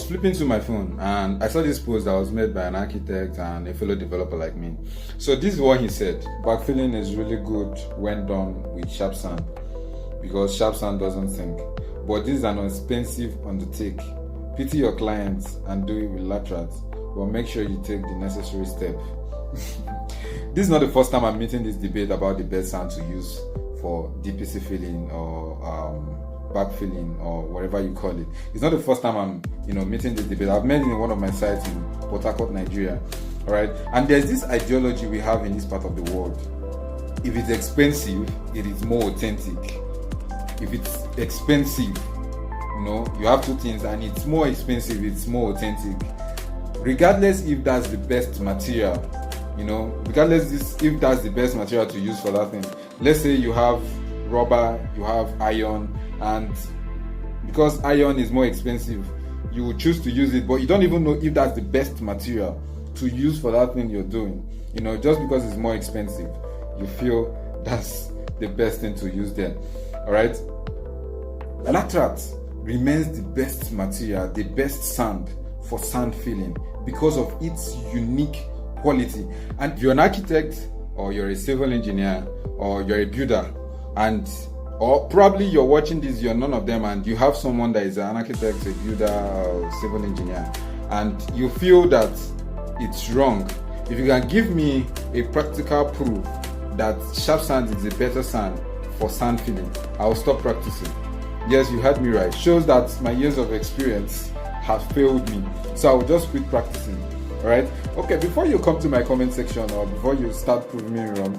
was flipping through my phone and I saw this post that was made by an architect and a fellow developer like me. So this is what he said: backfilling is really good when done with sharp sand because sharp sand doesn't sink. But this is an expensive undertake. Pity your clients and do it with laterals, but make sure you take the necessary step. This is not the first time I'm meeting this debate about the best sand to use for DPC filling or backfilling or whatever you call it. It's not the first time I'm meeting this debate. I've met it in one of my sites in Port Harcourt, Nigeria. All right, and there's this ideology we have in this part of the world: if it's expensive, it is more authentic. If it's expensive, you have two things, and it's more expensive, it's more authentic. Regardless if that's the best material, regardless if that's the best material to use for that thing. Let's say you have rubber, you have iron, and because iron is more expensive, you will choose to use it, but you don't even know if that's the best material to use for that thing you're doing. Just because it's more expensive, you feel that's the best thing to use there. All right, laterite remains the best material, the best sand for sand filling because of its unique quality. And if you're an architect, or you're a civil engineer, or you're a builder, or probably you're watching this, you're none of them, and you have someone that is an architect, a builder, or civil engineer, and you feel that it's wrong, if you can give me a practical proof that sharp sand is a better sand for sand filling, I'll stop practicing. Yes, you heard me right. Shows that my years of experience have failed me, so I'll just quit practicing. All right. Okay. Before you come to my comment section, or before you start proving me wrong,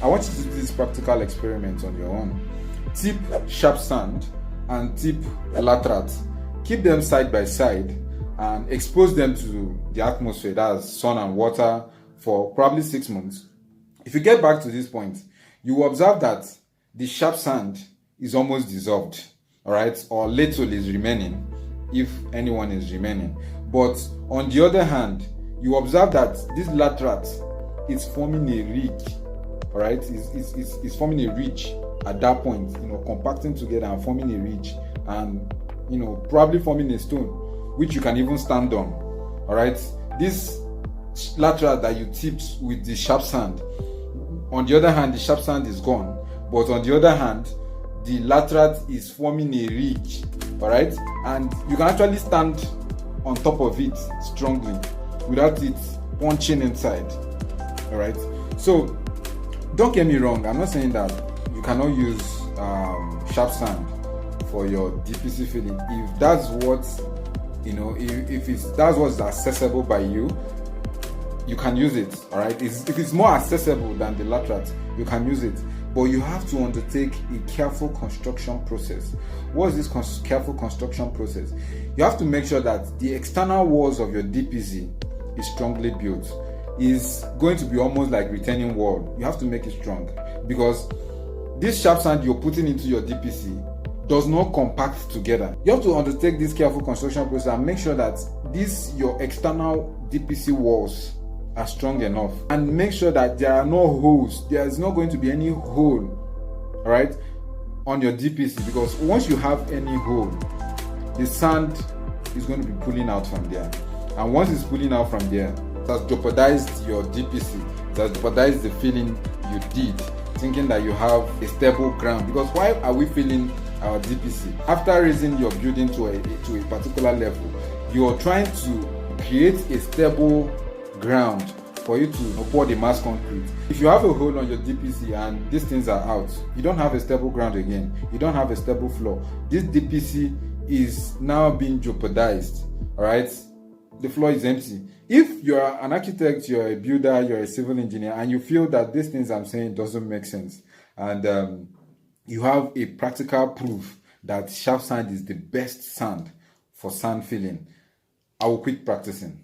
I want you to do this practical experiment on your own. Tip sharp sand and tip laterite. Keep them side by side and expose them to the atmosphere, that's sun and water, for probably 6 months. If you get back to this point, you will observe that the sharp sand is almost dissolved, all right, or little is remaining, if anyone is remaining. But on the other hand, you observe that this laterite is forming a ridge, all right, it's forming a ridge at that point, compacting together and forming a ridge, and probably forming a stone which you can even stand on. All right, this laterite that you tipped with the sharp sand, on the other hand, the sharp sand is gone, but on the other hand, the laterite is forming a ridge, all right, and you can actually stand on top of it strongly without it punching inside. All right, so don't get me wrong, I'm not saying that you cannot use sharp sand for your DPC filling. If that's what that's what's accessible by you, you can use it. All right, if it's more accessible than the laterite, you can use it, but you have to undertake a careful construction process. What is this careful construction process? You have to make sure that the external walls of your DPC is strongly built. Is going to be almost like retaining wall. You have to make it strong, because this sharp sand you're putting into your DPC does not compact together. You have to undertake this careful construction process and make sure that your external DPC walls are strong enough, and make sure that there are no holes. There is not going to be any hole, all right, on your DPC, because once you have any hole, the sand is going to be pulling out from there, and once it's pulling out from there, it has jeopardized your DPC. It has jeopardized the filling you did, thinking that you have a stable ground. Because why are we filling our DPC? After raising your building to a particular level, you're trying to create a stable ground for you to pour the mass concrete. If you have a hole on your DPC and these things are out, you don't have a stable ground again. You don't have a stable floor. This DPC is now being jeopardized. All right, the floor is empty. If you're an architect, you're a builder, you're a civil engineer, and you feel that these things I'm saying doesn't make sense, and you have a practical proof that sharp sand is the best sand for sand filling, I will quit practicing.